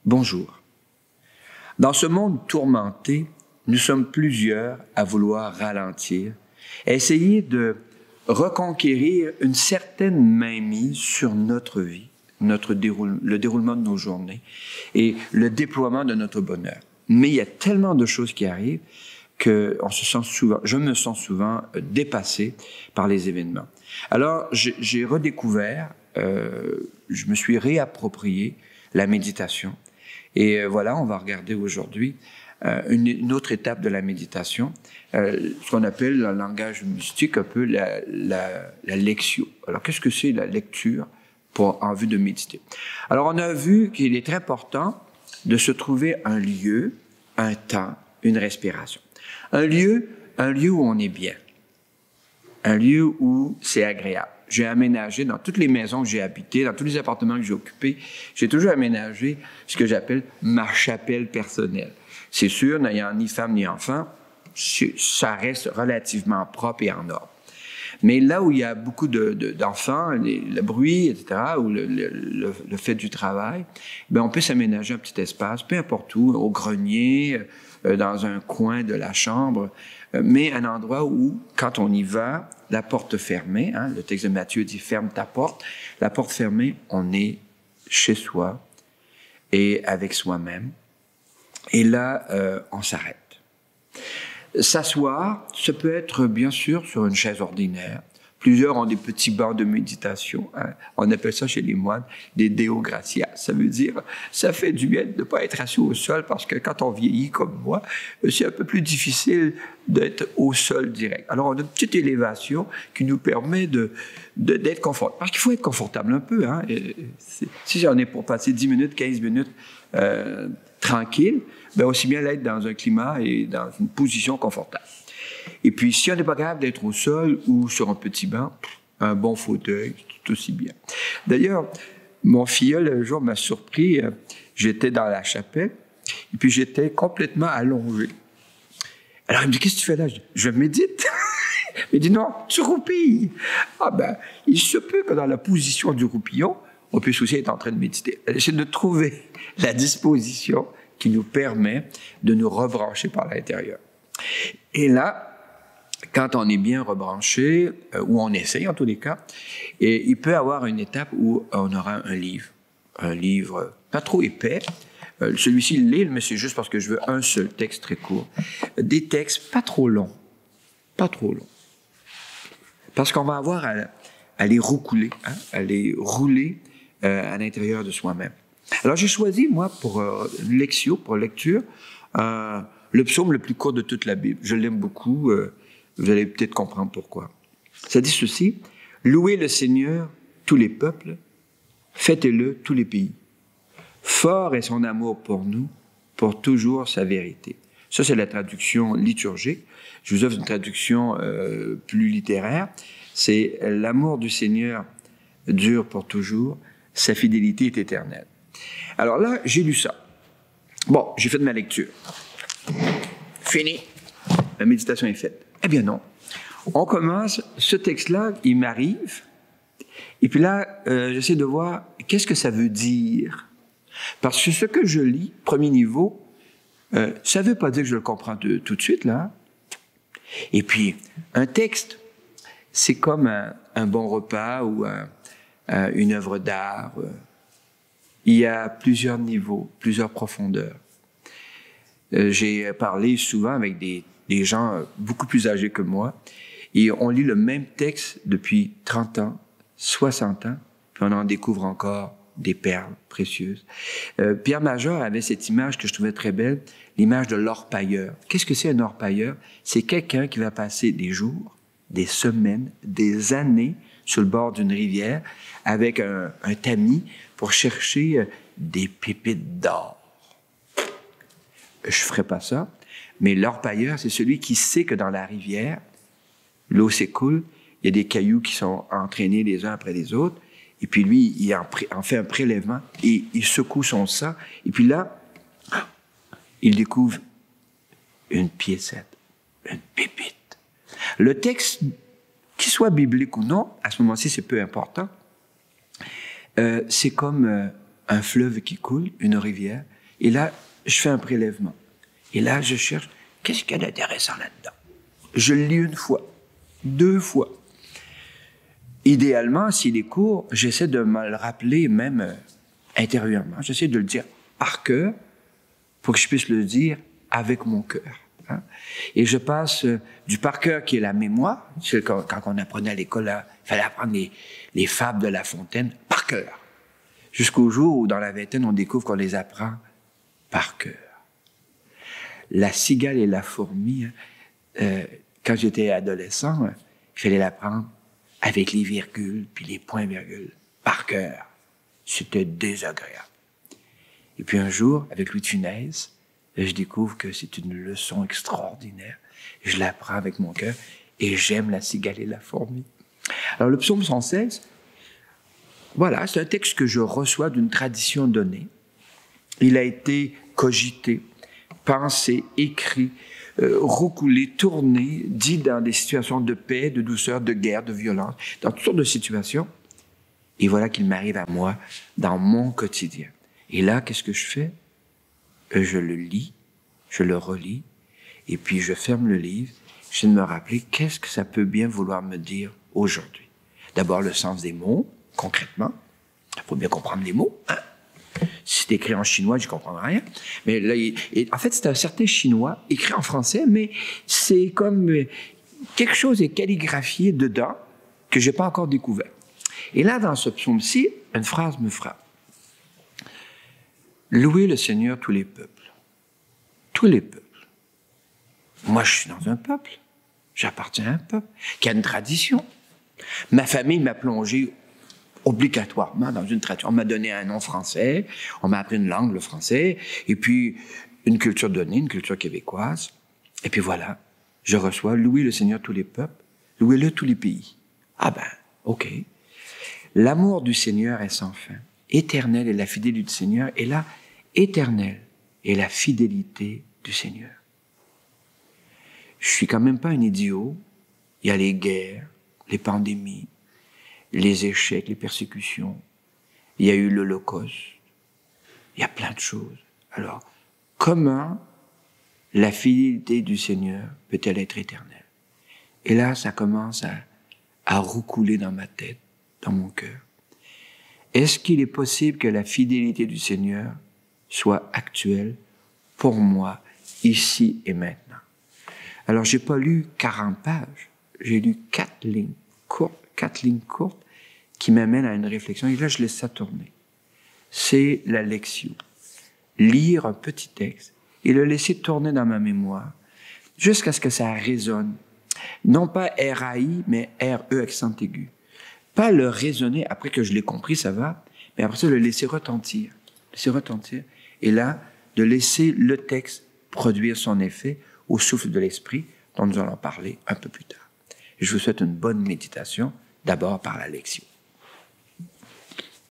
Bonjour. Dans ce monde tourmenté, nous sommes plusieurs à vouloir ralentir, à essayer de reconquérir une certaine mainmise sur notre vie, le déroulement de nos journées et le déploiement de notre bonheur. Mais il y a tellement de choses qui arrivent que je me sens souvent dépassé par les événements. Alors, j'ai redécouvert, je me suis réapproprié la méditation. Et voilà, on va regarder aujourd'hui une autre étape de la méditation, ce qu'on appelle le langage mystique un peu la lectio. Alors, qu'est-ce que c'est la lecture en vue de méditer? Alors, on a vu qu'il est très important de se trouver un lieu, un temps, une respiration. Un lieu où on est bien. Un lieu où c'est agréable. J'ai aménagé dans toutes les maisons que j'ai habitées, dans tous les appartements que j'ai occupés, j'ai toujours aménagé ce que j'appelle ma chapelle personnelle. C'est sûr, n'ayant ni femme ni enfant, ça reste relativement propre et en ordre. Mais là où il y a beaucoup d'enfants, le bruit, etc., ou le fait du travail, bien, on peut s'aménager un petit espace, peu importe où, au grenier, dans un coin de la chambre, mais un endroit où, quand on y va, la porte fermée, hein, le texte de Matthieu dit « ferme ta porte », la porte fermée, on est chez soi et avec soi-même. Et là, on s'arrête. S'asseoir, ça peut être bien sûr sur une chaise ordinaire. Plusieurs ont des petits bancs de méditation. Hein. On appelle ça chez les moines des deo gratia. Ça veut dire, ça fait du bien de ne pas être assis au sol parce que quand on vieillit comme moi, c'est un peu plus difficile d'être au sol direct. Alors, on a une petite élévation qui nous permet d'être confortable. Parce qu'il faut être confortable un peu. Hein. Si on est pour passer 10 minutes, 15 minutes tranquille, bien aussi bien l'être dans un climat et dans une position confortable. Et puis, si on n'est pas capable d'être au sol ou sur un petit banc, un bon fauteuil, c'est tout aussi bien. D'ailleurs, mon filleul, un jour, m'a surpris. J'étais dans la chapelle et puis j'étais complètement allongé. Alors, il me dit, qu'est-ce que tu fais là? Je médite. Il me dit, non, tu roupilles. Ah ben, il se peut que dans la position du roupillon, on puisse aussi être en train de méditer. C'est de trouver la disposition qui nous permet de nous rebrancher par l'intérieur. Et là, quand on est bien rebranché, ou on essaye en tous les cas, et il peut y avoir une étape où on aura un livre pas trop épais. Celui-ci, il l'est, mais c'est juste parce que je veux un seul texte très court. Des textes pas trop longs. Parce qu'on va avoir à les roucouler, hein, à les rouler à l'intérieur de soi-même. Alors j'ai choisi, moi, pour lecture, le psaume le plus court de toute la Bible. Je l'aime beaucoup, vous allez peut-être comprendre pourquoi. Ça dit ceci, « Louez le Seigneur, tous les peuples, fêtez-le, tous les pays. Fort est son amour pour nous, pour toujours sa vérité. » Ça, c'est la traduction liturgique. Je vous offre une traduction plus littéraire. C'est « L'amour du Seigneur dure pour toujours, sa fidélité est éternelle. » Alors là, j'ai lu ça. Bon, j'ai fait de ma lecture. Fini. La méditation est faite. Eh bien non. On commence, ce texte-là, il m'arrive, et puis là, j'essaie de voir qu'est-ce que ça veut dire. Parce que ce que je lis, premier niveau, ça ne veut pas dire que je le comprends tout de suite, là. Et puis, un texte, c'est comme un bon repas ou une œuvre d'art. Il y a plusieurs niveaux, plusieurs profondeurs. J'ai parlé souvent avec des gens beaucoup plus âgés que moi, et on lit le même texte depuis 30 ans, 60 ans, puis on en découvre encore des perles précieuses. Pierre Major avait cette image que je trouvais très belle, l'image de l'orpailleur. Qu'est-ce que c'est un orpailleur? C'est quelqu'un qui va passer des jours, des semaines, des années sur le bord d'une rivière avec un tamis pour chercher des pépites d'or. Je ne ferai pas ça, mais l'orpailleur, c'est celui qui sait que dans la rivière, l'eau s'écoule, il y a des cailloux qui sont entraînés les uns après les autres, et puis lui, il en fait un prélèvement, et il secoue son sang, et puis là, il découvre une piécette, une pépite. Le texte, qu'il soit biblique ou non, à ce moment-ci, c'est peu important, c'est comme un fleuve qui coule, une rivière, et là, je fais un prélèvement. Et là, je cherche, qu'est-ce qu'il y a d'intéressant là-dedans? Je le lis une fois, 2 fois. Idéalement, s'il est court, j'essaie de me le rappeler même intérieurement. J'essaie de le dire par cœur pour que je puisse le dire avec mon cœur. Hein? Et je passe du par cœur qui est la mémoire. Quand on apprenait à l'école, il fallait apprendre les fables de La Fontaine par cœur. Jusqu'au jour où, dans la vingtaine, on découvre qu'on les apprend par cœur. La cigale et la fourmi, quand j'étais adolescent, il fallait l'apprendre avec les virgules puis les points-virgules, par cœur. C'était désagréable. Et puis un jour, avec Louis de Funès, je découvre que c'est une leçon extraordinaire. Je l'apprends avec mon cœur et j'aime la cigale et la fourmi. Alors le psaume 116, voilà, c'est un texte que je reçois d'une tradition donnée. Il a été cogité, pensé, écrit, roucoulé, tourné, dit dans des situations de paix, de douceur, de guerre, de violence, dans toutes sortes de situations. Et voilà qu'il m'arrive à moi dans mon quotidien. Et là, qu'est-ce que je fais? Je le lis, je le relis, et puis je ferme le livre, je vais me rappeler qu'est-ce que ça peut bien vouloir me dire aujourd'hui. D'abord, le sens des mots, concrètement. Il faut bien comprendre les mots, hein? Si c'est écrit en chinois, je ne comprends rien. Mais là, en fait, c'est un certain chinois écrit en français, mais c'est comme quelque chose est calligraphié dedans que je n'ai pas encore découvert. Et là, dans ce psaume-ci, une phrase me frappe. Louez le Seigneur tous les peuples. Tous les peuples. Moi, je suis dans un peuple. J'appartiens à un peuple qui a une tradition. Ma famille m'a plongé obligatoirement dans une tradition. On m'a donné un nom français, on m'a appris une langue, le français, et puis une culture donnée, une culture québécoise. Et puis voilà, je reçois « Louez le Seigneur tous les peuples, louez-le tous les pays ». Ah ben, OK. L'amour du Seigneur est sans fin. Éternel est la fidélité du Seigneur, et là, éternel est la fidélité du Seigneur. Je suis quand même pas un idiot. Il y a les guerres, les pandémies, les échecs, les persécutions. Il y a eu l'Holocauste. Il y a plein de choses. Alors, comment la fidélité du Seigneur peut-elle être éternelle? Et là, ça commence à roucouler dans ma tête, dans mon cœur. Est-ce qu'il est possible que la fidélité du Seigneur soit actuelle pour moi, ici et maintenant? Alors, j'ai pas lu 40 pages. J'ai lu 4 lignes courtes, qui m'amènent à une réflexion. Et là, je laisse ça tourner. C'est la lectio. Lire un petit texte et le laisser tourner dans ma mémoire jusqu'à ce que ça résonne. Non pas R-A-I, mais R-E accent aigu. Pas le raisonner après que je l'ai compris, ça va, mais après ça, le laisser retentir. Et là, de laisser le texte produire son effet au souffle de l'esprit, dont nous allons parler un peu plus tard. Je vous souhaite une bonne méditation, d'abord par la lecture.